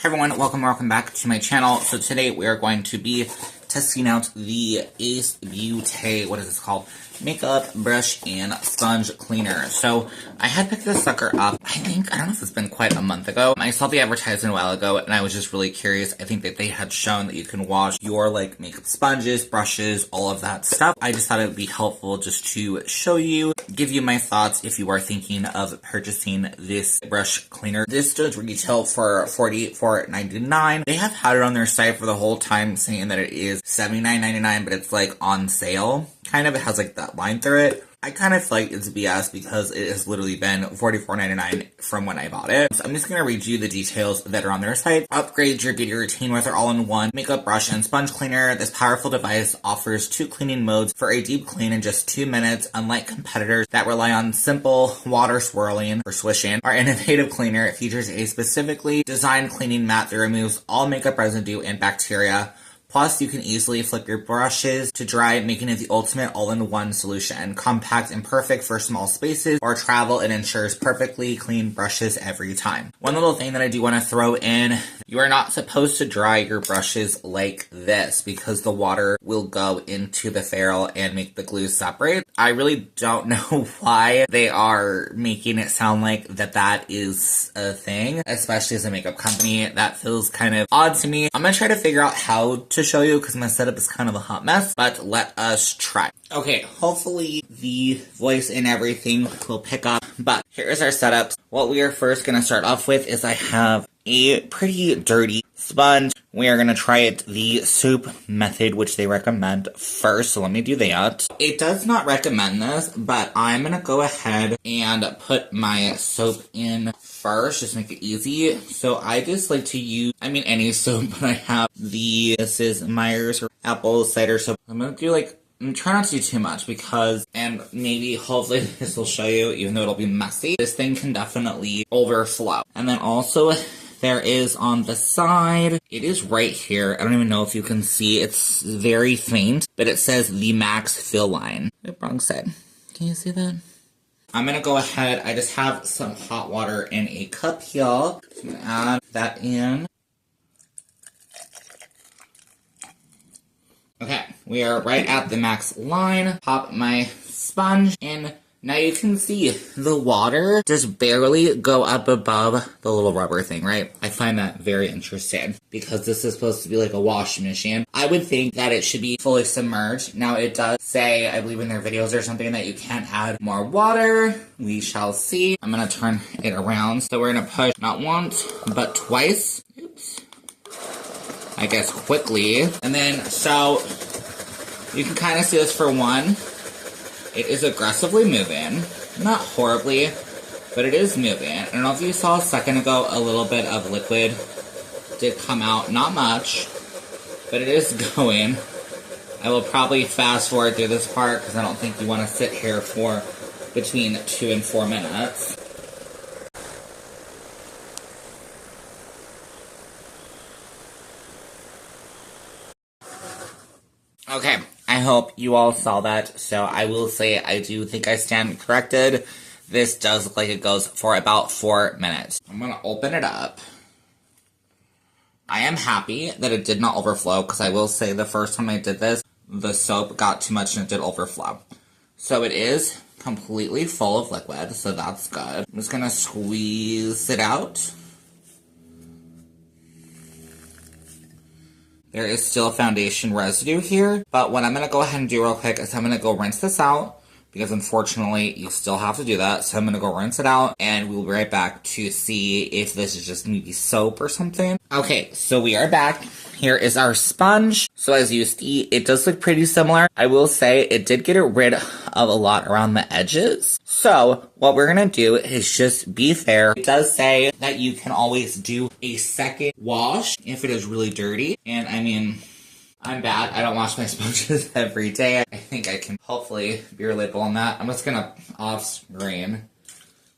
Hey everyone, welcome back to my channel. So today we are going to be testing out the Ace Beaute, what is this called? Makeup Brush and Sponge Cleaner. So I had picked this sucker up, I don't know if it's been quite a month ago. I saw the advertisement a while ago and I was just really curious. I think that they had shown that you can wash your makeup sponges, brushes, all of that stuff. I just thought it would be helpful just to show you, give you my thoughts if you are thinking of purchasing this brush cleaner. This does retail for $44.99. They have had it on their site for the whole time saying that it is $79.99, but it's on sale. Kind of, it has that line through it. I kind of feel like it's BS because it has literally been $44.99 from when I bought it. So I'm just going to read you the details that are on their site. Upgrade your beauty routine with our all-in-one makeup brush and sponge cleaner. This powerful device offers 2 cleaning modes for a deep clean in just 2 minutes. Unlike competitors that rely on simple water swirling or swishing, our innovative cleaner features a specifically designed cleaning mat that removes all makeup residue and bacteria. Plus, you can easily flip your brushes to dry, making it the ultimate all-in-one solution. Compact and perfect for small spaces or travel, it ensures perfectly clean brushes every time. One little thing that I do want to throw in, you are not supposed to dry your brushes like this because the water will go into the ferrule and make the glue separate. I really don't know why they are making it sound like that is a thing, especially as a makeup company. That feels kind of odd to me. I'm gonna try to figure out how to show you because my setup is kind of a hot mess, but let us try. Okay, hopefully the voice and everything will pick up, but here's our setup. What we are first going to start off with is I have a pretty dirty sponge. We are going to try it the soap method, which they recommend first, so let me do that. It does not recommend this, but I'm going to go ahead and put my soap in first, just make it easy. So I just like to use, any soap, but I have this is Myers or apple cider soap. I'm going to do try not to do too much because, and maybe hopefully this will show you, even though it'll be messy, this thing can definitely overflow. And then also, there is on the side, it is right here. I don't even know if you can see, it's very faint, but it says the max fill line. The wrong side. Can you see that? I'm gonna go ahead, I just have some hot water in a cup here. So I'm gonna add that in. Okay, we are right at the max line. Pop my sponge in. Now you can see the water just barely go up above the little rubber thing, right? I find that very interesting because this is supposed to be like a washing machine. I would think that it should be fully submerged. Now it does say, I believe in their videos or something, that you can't add more water. We shall see. I'm gonna turn it around. So we're gonna push not once, but twice. Oops. I guess quickly. And then, so you can kind of see this for one. It is aggressively moving. Not horribly, but it is moving. I don't know if you saw a second ago, a little bit of liquid did come out. Not much, but it is going. I will probably fast forward through this part because I don't think you want to sit here for between 2 and 4 minutes. Okay, I hope you all saw that. So I will say I do think I stand corrected. This does look like it goes for about 4 minutes. I'm going to open it up. I am happy that it did not overflow because I will say the first time I did this, the soap got too much and it did overflow. So it is completely full of liquid, so that's good. I'm just going to squeeze it out. There is still foundation residue here, but what I'm going to go ahead and do real quick is I'm going to go rinse this out, because unfortunately you still have to do that, so I'm going to go rinse it out, and we'll be right back to see if this is just maybe soap or something. Okay, so we are back. Here is our sponge. So as you see, it does look pretty similar. I will say it did get rid of a lot around the edges. So what we're going to do is just be fair. It does say that you can always do a second wash if it is really dirty. And I'm bad. I don't wash my sponges every day. I think I can hopefully be relatable on that. I'm just going to off screen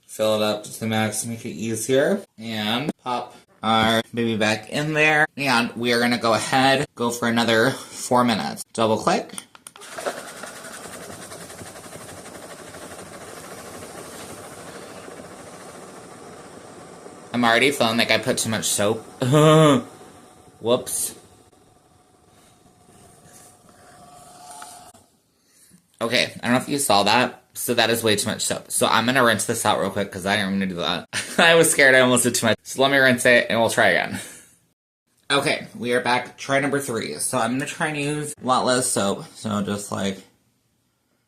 fill it up to the max, make it easier, and pop our baby back in there. And we are going to go ahead, go for another 4 minutes. Double click. I'm I'm already feeling like I put too much soap. Whoops. Okay, I don't know if you saw that. So that is way too much soap. So I'm going to rinse this out real quick because I didn't mean to do that. I was scared I almost did too much. So let me rinse it and we'll try again. Okay, we are back. Try number 3. So I'm going to try and use a lot less soap. So just like,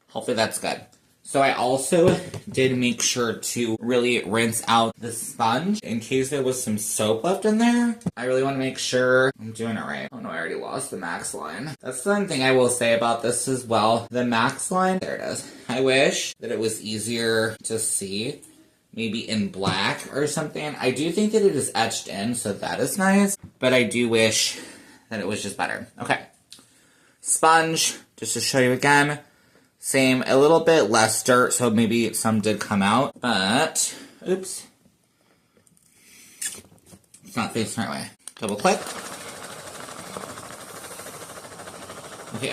hopefully that's good. So I also did make sure to really rinse out the sponge in case there was some soap left in there. I really want to make sure I'm doing it right. Oh no, I already lost the max line. That's the one thing I will say about this as well. The max line, there it is. I wish that it was easier to see, maybe in black or something. I do think that it is etched in, so that is nice. But I do wish that it was just better. Okay. Sponge, just to show you again. Same, a little bit less dirt, so maybe some did come out, but, oops. It's not facing the right way. Double click. Okay,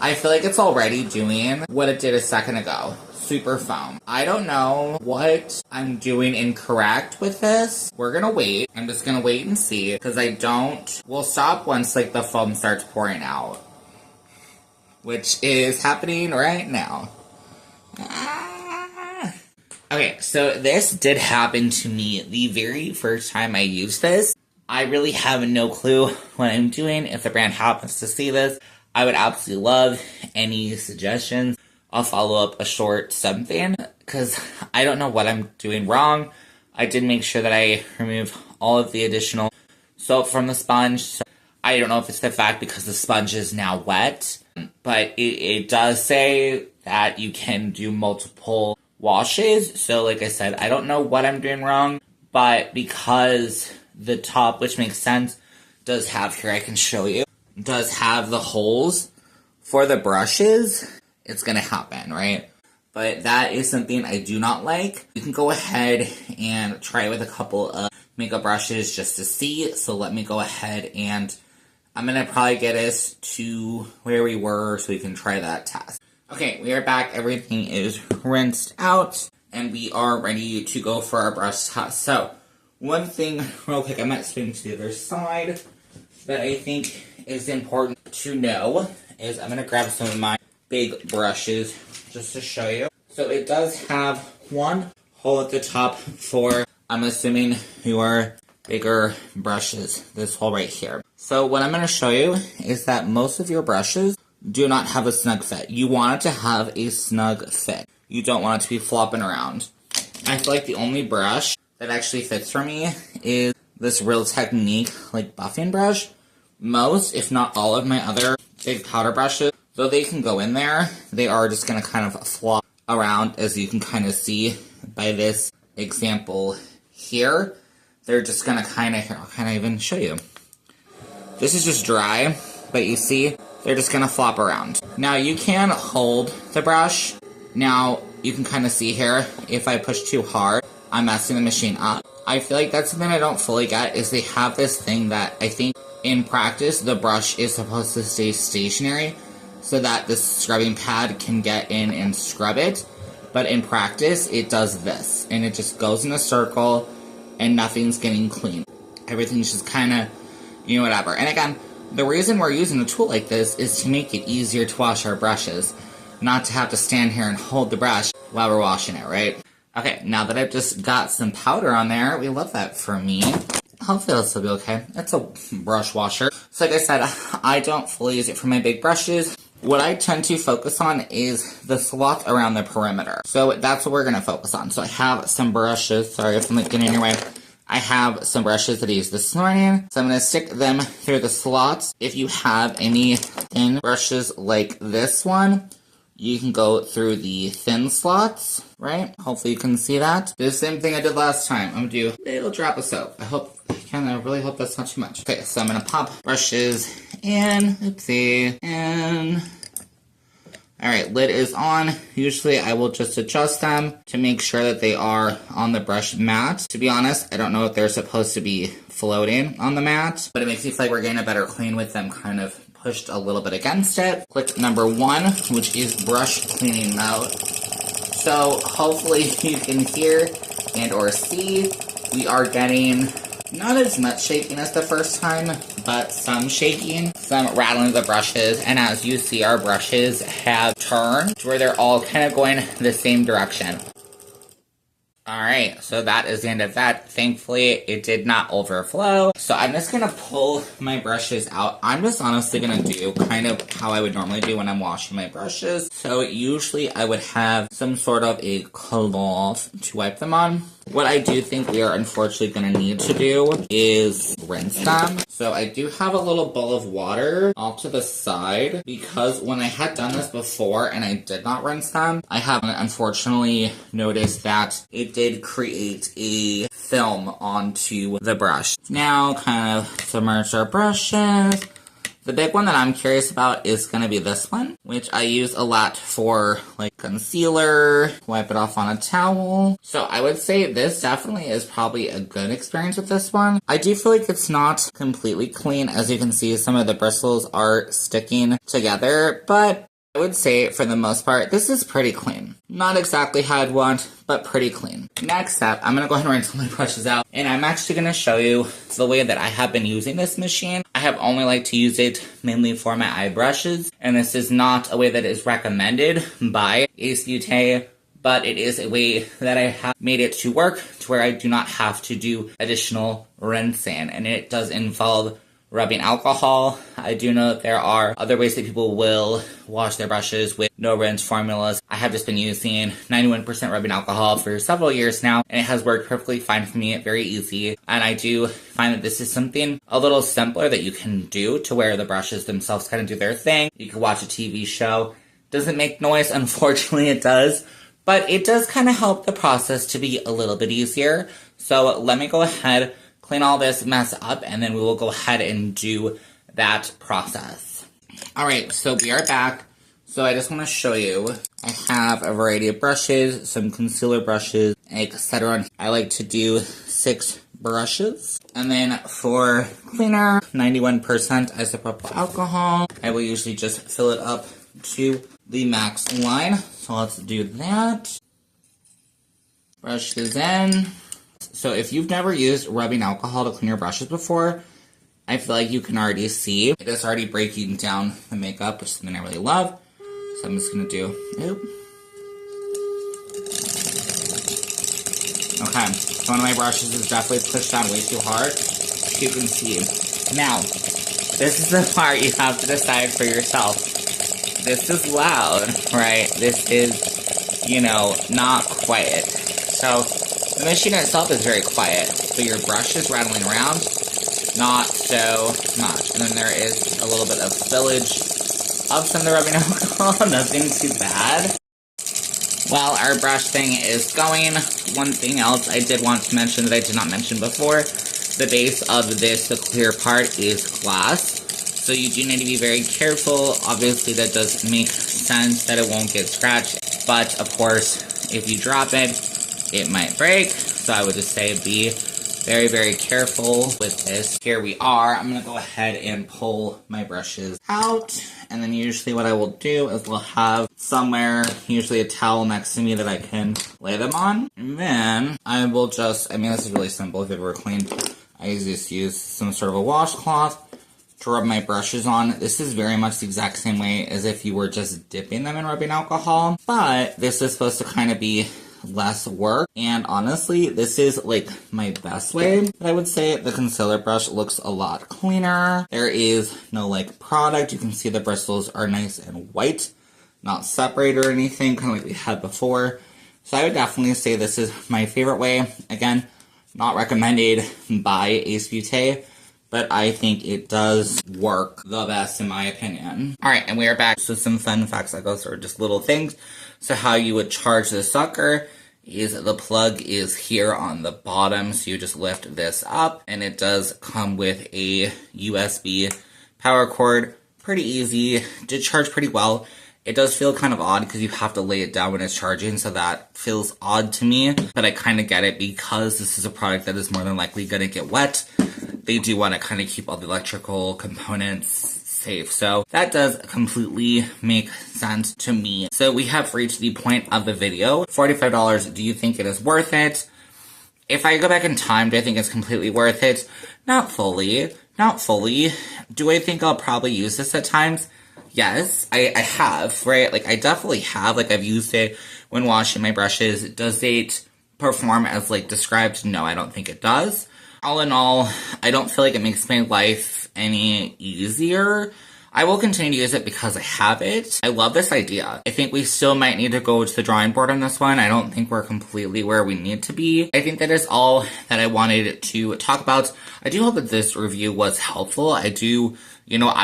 I feel like it's already doing what it did a second ago. Super foam. I don't know what I'm doing incorrect with this. We're gonna wait. I'm just gonna wait and see, because we'll stop once, like, the foam starts pouring out. Which is happening right now. Okay, so this did happen to me the very first time I used this. I really have no clue what I'm doing. If the brand happens to see this, I would absolutely love any suggestions. I'll follow up a short something, because I don't know what I'm doing wrong. I did make sure that I remove all of the additional soap from the sponge. So I don't know if it's the fact because the sponge is now wet, but it does say that you can do multiple washes. So like I said, I don't know what I'm doing wrong, but because the top, which makes sense, does have, here I can show you, does have the holes for the brushes, it's going to happen, right? But that is something I do not like. You can go ahead and try it with a couple of makeup brushes just to see. So let me go ahead and I'm going to probably get us to where we were so we can try that test. Okay, we are back. Everything is rinsed out and we are ready to go for our brush test. So one thing real quick, I might swing to the other side, that I think is important to know is I'm going to grab some of my big brushes just to show you. So it does have one hole at the top for, I'm assuming, your bigger brushes, this hole right here. So what I'm going to show you is that most of your brushes do not have a snug fit. You want it to have a snug fit. You don't want it to be flopping around. I feel like the only brush that actually fits for me is this Real Technique like buffing brush. Most, if not all of my other big powder brushes, though they can go in there, they are just going to kind of flop around, as you can kind of see by this example here. They're just going to kind of, here, I'll kind of even show you. This is just dry, but you see, they're just going to flop around. Now, you can hold the brush. Now, you can kind of see here, if I push too hard, I'm messing the machine up. I feel like that's something I don't fully get, is they have this thing that I think in practice, the brush is supposed to stay stationary so that the scrubbing pad can get in and scrub it. But in practice, it does this, and it just goes in a circle, and nothing's getting clean. Everything's just kind of, you know, whatever. And again, the reason we're using a tool like this is to make it easier to wash our brushes, not to have to stand here and hold the brush while we're washing it, right? Okay, now that I've just got some powder on there, we love that for me. Hopefully it'll still be okay. It's a brush washer. So like I said, I don't fully use it for my big brushes. What I tend to focus on is the slots around the perimeter. So that's what we're going to focus on. So I have some brushes. Sorry if I'm getting in your way. I have some brushes that I used this morning. So I'm going to stick them through the slots. If you have any thin brushes like this one, you can go through the thin slots, right? Hopefully you can see that. Do the same thing I did last time. I'm going to do a little drop of soap. I really hope that's not too much. Okay, so I'm going to pop brushes in. Oopsie. And alright, lid is on. Usually I will just adjust them to make sure that they are on the brush mat. To be honest, I don't know if they're supposed to be floating on the mat, but it makes me feel like we're getting a better clean with them kind of pushed a little bit against it. Click number 1, which is brush cleaning mode. So hopefully you can hear and or see we are getting not as much shaking as the first time, but some shaking, some rattling of the brushes, and as you see, our brushes have turned to where they're all kind of going the same direction. Alright, so that is the end of that. Thankfully, it did not overflow. So I'm just gonna pull my brushes out. I'm just honestly gonna do kind of how I would normally do when I'm washing my brushes. So usually I would have some sort of a cloth to wipe them on. What I do think we are unfortunately going to need to do is rinse them. So I do have a little bowl of water off to the side because when I had done this before and I did not rinse them, I have unfortunately noticed that it did create a film onto the brush. Now kind of submerge our brushes. The big one that I'm curious about is going to be this one, which I use a lot for like concealer, wipe it off on a towel. So I would say this definitely is probably a good experience with this one. I do feel like it's not completely clean. As you can see, some of the bristles are sticking together, but I would say for the most part, this is pretty clean. Not exactly how I'd want, but pretty clean. Next up, I'm going to go ahead and rinse my brushes out, and I'm actually going to show you the way that I have been using this machine. I have only liked to use it mainly for my eye brushes, and this is not a way that is recommended by Ace Beaute, but it is a way that I have made it to work to where I do not have to do additional rinsing, and it does involve rubbing alcohol. I do know that there are other ways that people will wash their brushes with no rinse formulas. I have just been using 91% rubbing alcohol for several years now, and it has worked perfectly fine for me, very easy. And I do find that this is something a little simpler that you can do to where the brushes themselves kind of do their thing. You can watch a TV show. Doesn't make noise, unfortunately it does, but it does kind of help the process to be a little bit easier. So let me go ahead, clean all this mess up, and then we will go ahead and do that process. Alright, so we are back. So I just want to show you, I have a variety of brushes, some concealer brushes, etc. I like to do 6 brushes. And then for cleaner, 91% isopropyl alcohol. I will usually just fill it up to the max line. So let's do that. Brush goes in. So if you've never used rubbing alcohol to clean your brushes before, I feel like you can already see it is already breaking down the makeup, which is something I really love. So I'm just going to do, Okay, so one of my brushes is definitely pushed down way too hard. You can see. Now, this is the part you have to decide for yourself. This is loud, right? This is, you know, not quiet. So the machine itself is very quiet, but your brush is rattling around, not so much. And then there is a little bit of spillage of some of the rubbing alcohol, nothing too bad. While our brush thing is going, one thing else I did want to mention that I did not mention before, the base of this, the clear part, is glass. So you do need to be very careful. Obviously that does make sense that it won't get scratched, but of course, if you drop it, it might break, so I would just say be very, very careful with this. Here we are. I'm going to go ahead and pull my brushes out, and then usually what I will do is we'll have somewhere, usually a towel next to me that I can lay them on, and then I will just, I mean this is really simple if it were clean. I just use some sort of a washcloth to rub my brushes on. This is very much the exact same way as if you were just dipping them in rubbing alcohol, but this is supposed to kind of be less work, and honestly this is like my best way. I would say the concealer brush looks a lot cleaner. There is no like product. You can see the bristles are nice and white, not separated or anything, kind of like we had before. So I would definitely say this is my favorite way. Again, not recommended by Ace Beaute, but I think it does work the best in my opinion. Alright, and we are back. So some fun facts that go through just little things. So how you would charge the sucker is the plug is here on the bottom, so you just lift this up, and it does come with a USB power cord. Pretty easy to charge pretty well. It does feel kind of odd because you have to lay it down when it's charging, so that feels odd to me, but I kind of get it because this is a product that is more than likely going to get wet. They do want to kind of keep all the electrical components safe, so that does completely make sense to me. So we have reached the point of the video. $45, do you think it is worth it? If I go back in time, do I think it's completely worth it? Not fully. Not fully. Do I think I'll probably use this at times? Yes, I have, right? Like, I definitely have. Like, I've used it when washing my brushes. Does it perform as, like, described? No, I don't think it does. All in all, I don't feel like it makes my life any easier. I will continue to use it because I have it. I love this idea. I think we still might need to go to the drawing board on this one. I don't think we're completely where we need to be. I think that is all that I wanted to talk about. I do hope that this review was helpful. I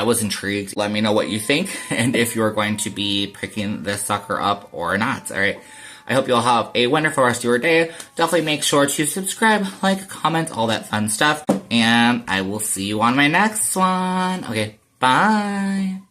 was intrigued. Let me know what you think and if you're going to be picking this sucker up or not. All right. I hope you'll have a wonderful rest of your day. Definitely make sure to subscribe, like, comment, all that fun stuff. And I will see you on my next one. Okay. Bye.